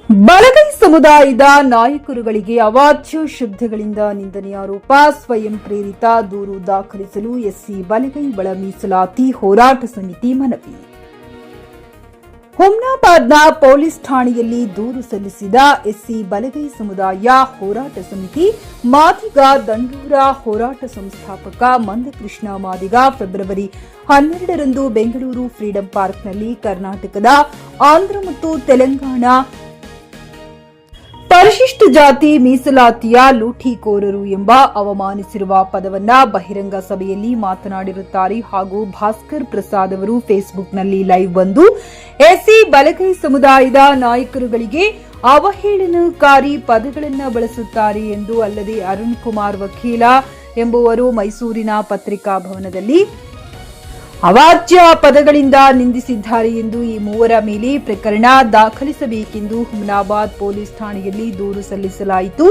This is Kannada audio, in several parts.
ಬಲಗೈ ಸಮುದಾಯದ ನಾಯಕರುಗಳಿಗೆ ಅವಾಚ್ಯ ಶಬ್ದಗಳಿಂದ ನಿಂದನೆ ಆರೋಪ, ಸ್ವಯಂ ಪ್ರೇರಿತ ದೂರು ದಾಖಲಿಸಲು ಎಸ್ಸಿ ಬಲಗೈ ಒಳ ಮೀಸಲಾತಿ ಹೋರಾಟ ಸಮಿತಿ ಮನವಿ. ಹುಮ್ನಾಬಾದ್ನ ಪೊಲೀಸ್ ಠಾಣೆಯಲ್ಲಿ ದೂರು ಸಲ್ಲಿಸಿದ ಎಸ್ಸಿ ಬಲಗೈ ಸಮುದಾಯ ಹೋರಾಟ ಸಮಿತಿ ಮಾದಿಗ ದಂಡೂರ ಹೋರಾಟ ಸಂಸ್ಥಾಪಕ ಮಂದಕೃಷ್ಣ ಮಾದಿಗ ಫೆಬ್ರವರಿ 12ರಂದು ಬೆಂಗಳೂರು ಫ್ರೀಡಂ ಪಾರ್ಕ್ನಲ್ಲಿ ಕರ್ನಾಟಕದ ಆಂಧ್ರ ಮತ್ತು ತೆಲಂಗಾಣ ಪರಿಶಿಷ್ಟ ಜಾತಿ ಮೀಸಲಾತಿಯ ಲೂಟಿಕೋರರು ಎಂಬ ಅವಮಾನಿಸಿರುವ ಪದವನ್ನ ಬಹಿರಂಗ ಸಭೆಯಲ್ಲಿ ಮಾತನಾಡಿರುತ್ತಾರೆ ಹಾಗೂ ಭಾಸ್ಕರ್ ಪ್ರಸಾದ್ ಅವರು ಫೇಸ್ಬುಕ್ನಲ್ಲಿ ಲೈವ್ ಬಂದು ಎಸ್ಸಿ ಬಲಗೈ ಸಮುದಾಯದ ನಾಯಕರುಗಳಿಗೆ ಅವಹೇಳನಕಾರಿ ಪದಗಳನ್ನು ಬಳಸುತ್ತಾರೆ ಎಂದು, ಅಲ್ಲದೆ ಅರುಣ್ ಕುಮಾರ್ ವಕೀಲ ಎಂಬುವರು ಮೈಸೂರಿನ ಪತ್ರಿಕಾ ಭವನದಲ್ಲಿ ಅವಾಚ್ಯ ಪದಗಳಿಂದ ನಿಂದಿಸಿದ್ದಾರೆ ಎಂದು ಈ ಮೂವರ ಮೇಲೆ ಪ್ರಕರಣ ದಾಖಲಿಸಬೇಕೆಂದು ಹುಮ್ನಾಬಾದ್ ಪೊಲೀಸ್ ಠಾಣೆಯಲ್ಲಿ ದೂರು ಸಲ್ಲಿಸಲಾಯಿತು.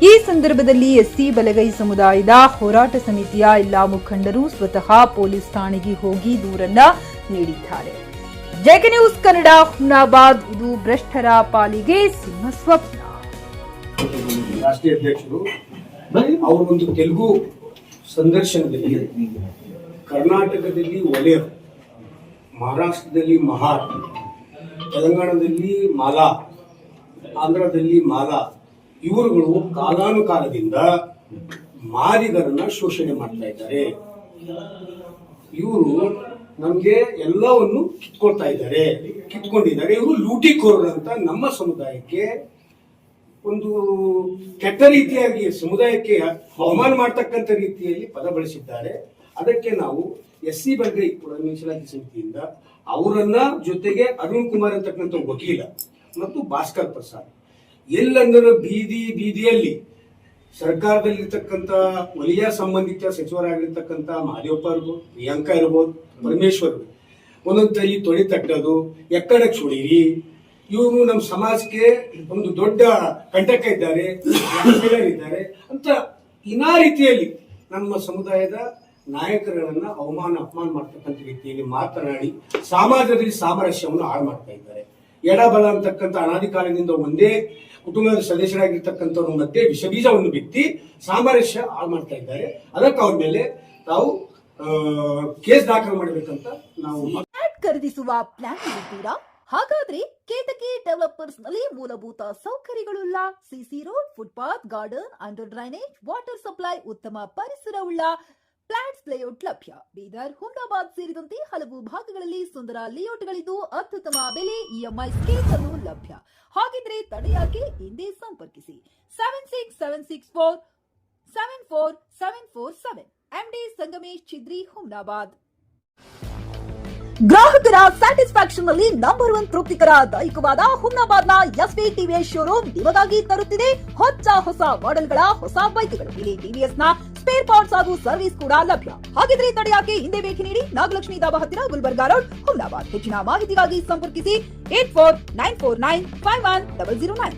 ಈ ಸಂದರ್ಭದಲ್ಲಿ ಎಸ್ಸಿ ಬಲಗೈ ಸಮುದಾಯದ ಹೋರಾಟ ಸಮಿತಿಯ ಎಲ್ಲಾ ಮುಖಂಡರು ಸ್ವತಃ ಪೊಲೀಸ್ ಠಾಣೆಗೆ ಹೋಗಿ ದೂರನ್ನ ನೀಡಿದ್ದಾರೆ. JK news Kannada Humnabad. ಇದು ಭ್ರಷ್ಟರ ಪಾಲಿಗೆ ಸಿಂಹ ಸ್ವಪ್ನ. ರಾಷ್ಟ್ರೀಯ ಅಧ್ಯಕ್ಷರು ಅವರು ಒಂದು ತೆಲುಗು ಸಂದರ್ಶನದಲ್ಲಿ ಕರ್ನಾಟಕದಲ್ಲಿ ಒಲೆಯರ್, ಮಹಾರಾಷ್ಟ್ರದಲ್ಲಿ ಮಹಾರ್, ತೆಲಂಗಾಣದಲ್ಲಿ ಮಾಲಾ, ಆಂಧ್ರದಲ್ಲಿ ಮಾಲಾ, ಇವರುಗಳು ಕಾಲಾನುಕಾಲದಿಂದ ಮಾದಿಗರನ್ನ ಶೋಷಣೆ ಮಾಡ್ತಾ ಇದ್ದಾರೆ. ಇವರು ನಮ್ಗೆ ಎಲ್ಲವನ್ನು ಕಿತ್ಕೊಂಡಿದ್ದಾರೆ. ಇವರು ಲೂಟಿಕೋರರು ಅಂತ ನಮ್ಮ ಸಮುದಾಯಕ್ಕೆ ಒಂದು ಕೆಟ್ಟ ರೀತಿಯಾಗಿ ಸಮುದಾಯಕ್ಕೆ ಅವಮಾನ ಮಾಡ್ತಕ್ಕಂಥ ರೀತಿಯಲ್ಲಿ ಪದ ಬಳಸಿದ್ದಾರೆ. ಅದಕ್ಕೆ ನಾವು ಎಸ್ಸಿ ಬಲಗೈ ಒಳ ಮೀಸಲಾತಿ ಸಮಿತಿಯಿಂದ ಅವರನ್ನ ಜೊತೆಗೆ ಅರುಣ್ ಕುಮಾರ್ ಅಂತಕ್ಕಂಥ ವಕೀಲ ಮತ್ತು ಭಾಸ್ಕರ್ ಪ್ರಸಾದ್ ಎಲ್ಲಂದ್ರೆ ಬೀದಿಯಲ್ಲಿ ಸರ್ಕಾರದಲ್ಲಿರ್ತಕ್ಕಂಥ ವಲಯ ಸಂಬಂಧಿತ ಸಚಿವರಾಗಿರ್ತಕ್ಕಂಥ ಮಹದೇವಪ್ಪ ಇರ್ಬೋದು, ಪ್ರಿಯಾಂಕಾ ಇರ್ಬೋದು, ಪರಮೇಶ್ವರ್ ಒಂದೊಂದು ತೈ ತೊಡೆ ತಟ್ಟೋದು, ಎಕ್ಕಡಕ್ಕೆ ಹೊಡೀರಿ, ಇವರು ನಮ್ಮ ಸಮಾಜಕ್ಕೆ ಒಂದು ದೊಡ್ಡ ಕಂಟಕ ಇದ್ದಾರೆ ಇದ್ದಾರೆ ಅಂತ ಇನಾ ರೀತಿಯಲ್ಲಿ ನಮ್ಮ ಸಮುದಾಯದ ನಾಯಕರುಗಳನ್ನ ಅಪಮಾನ ಮಾಡ್ತಕ್ಕಂಥ ರೀತಿಯಲ್ಲಿ ಮಾತನಾಡಿ ಸಮಾಜದಲ್ಲಿ ಸಾಮರಸ್ಯವನ್ನು ಹಾಳು ಮಾಡ್ತಾ ಇದ್ದಾರೆ. ಎಡಬಲ ಅಂತಕ್ಕಂಥ ಅನಾದಿ ಕಾಲದಿಂದ ಒಂದೇ ಕುಟುಂಬದ ಸದಸ್ಯರಾಗಿರ್ತಕ್ಕಂಥವ್ರ ಮಧ್ಯೆ ವಿಷಬೀಜವನ್ನು ಬಿತ್ತಿ ಸಾಮರಸ್ಯ ಹಾಳು ಮಾಡ್ತಾ ಇದ್ದಾರೆ. ಅದಕ್ಕೆ ಅವ್ರ ಮೇಲೆ ತಾವು ಕೇಸ್ ದಾಖಲು ಮಾಡಬೇಕಂತ ನಾವು ಖರೀದಿಸುವ ಪ್ಲಾನ್ ಇದ್ದೀರಾ? ಹಾಗಾದ್ರೆ ಕೇತಕಿ ಡೆವಲಪರ್ಸ್ ನಲ್ಲಿ ಮೂಲಭೂತ ಸೌಕರ್ಯಗಳುಳ್ಳ CC road, footpath, garden, under drainage, water supply, ಉತ್ತಮ ಪರಿಸರವುಳ್ಳ ಫ್ಲಾಟ್ಸ್ ಲೇಔಟ್ ಲಭ್ಯ. ಬೀದರ್, ಹುಮ್ನಾಬಾದ್ ಸೇರಿದಂತೆ ಹಲವು ಭಾಗಗಳಲ್ಲಿ ಸುಂದರ ಲೇಔಟ್ಗಳಿದ್ದು ಅತ್ಯುತ್ತಮ ಬೆಲೆ, ಇಎಂಐ ಸ್ಕೀಮ್ಸ್ ಅನ್ನು ಲಭ್ಯ. ಹಾಗಿದ್ರೆ ತಡೆಯಾಕೆ ಹಿಂದೆ ಸಂಪರ್ಕಿಸಿ 7676474747 ಎಂಡಿ ಸಂಗಮೇಶ್ ಚಿದ್ರಿ, ಹುಮ್ನಾಬಾದ್. ಗ್ರಾಹಕರ ಸ್ಯಾಟಿಸ್ಫ್ಯಾಕ್ಷನ್ ನಲ್ಲಿ ನಂಬರ್ 1 ತೃಪ್ತಿಕರ ದೈಹಿಕವಾದ ಹುಮ್ನಾಬಾದ್ನ ಎಸ್ವಿ ಟಿವಿಎಸ್ ಶೋರೂಮ್ ನಿಮಗಾಗಿ ತರುತ್ತಿದೆ ಹೊಸ ಮಾಡೆಲ್ಗಳ ಹೊಸ ಬೈಕ್ಗಳು. ಇಲ್ಲಿ ಟಿವಿಎಸ್ ನ ಸ್ಪೇರ್ ಪಾರ್ಟ್ಸ್ ಹಾಗೂ ಸರ್ವಿಸ್ ಕೂಡ ಲಭ್ಯ. ಹಾಗಿದ್ರೆ ತಡೆಯಾಕೆ ಹಿಂದೆ ಭೇಟಿ ನೀಡಿ ನಾಗಲಕ್ಷ್ಮಿ ದಾಬಾ ಹತ್ತಿರ, ಗುಲ್ಬರ್ಗಾ ರೋಡ್, ಹುಮ್ನಾಬಾದ್. ಹೆಚ್ಚಿನ ಮಾಹಿತಿಗಾಗಿ ಸಂಪರ್ಕಿಸಿ 8494951009.